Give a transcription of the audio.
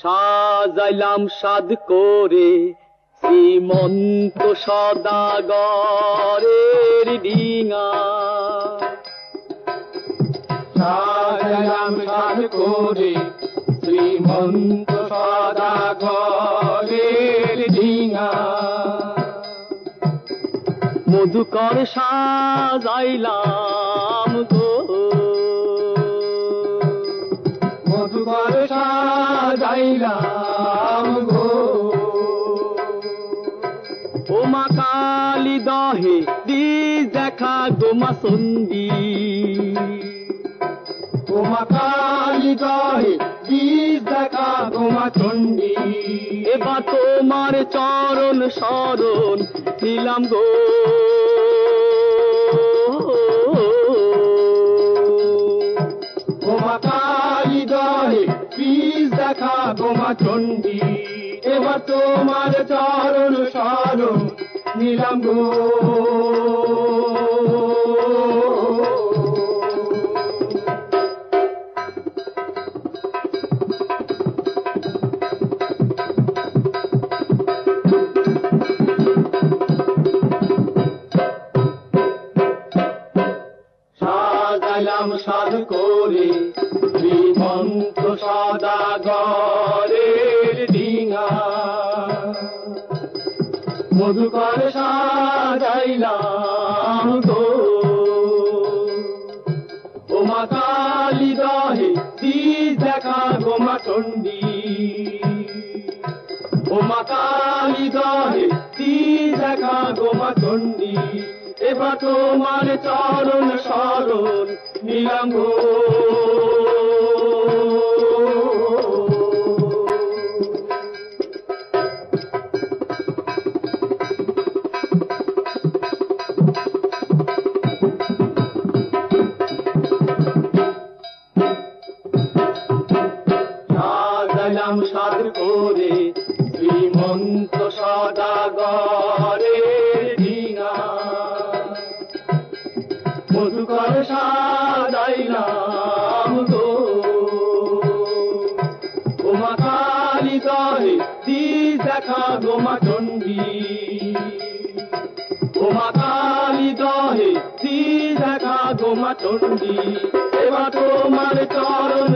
সাজাইলাম সাদ করে শ্রীমন্ত সদাগরের ডিঙা, সাজাইলাম সাদ করে শ্রীমন্ত সদাগরের ডিঙা। মধুকর সাজাইলাম গো, মধুকর সাজাইলাম গো। ও মা কালী দহে দিস দেখা গো মা সন্ধি, ও মা কালী দহে দিস দেখা গো মা চণ্ডী। এবার তোমার চরণ শরণ নিলাম গো, ও মা কালী দহে দিস দেখা গো মা চণ্ডী। এবার তোমার চরণ শরণ নিলাম গো। সাজাইলাম সাদ করে শ্রীমন্ত সদাগরের ডিঙা, মধুকর সাজাইলাম গো। ও মা কালী দহে দিস দেখা গো মা চণ্ডী, ও মা কালী দহে দিস দেখা গো মা চণ্ডী। এবার তোমার চরণ শরণ নিলাম গো। সাজাইলাম সাদ করে শ্রীমন্ত সদাগরের ডিঙা, মধুকর সাজাইলাম গো। ও মা কালী দহে দিস দেখা গো মা চণ্ডী, ও মা কালী দহে দিস দেখা গো মা চণ্ডী। এবার তোমার চরণ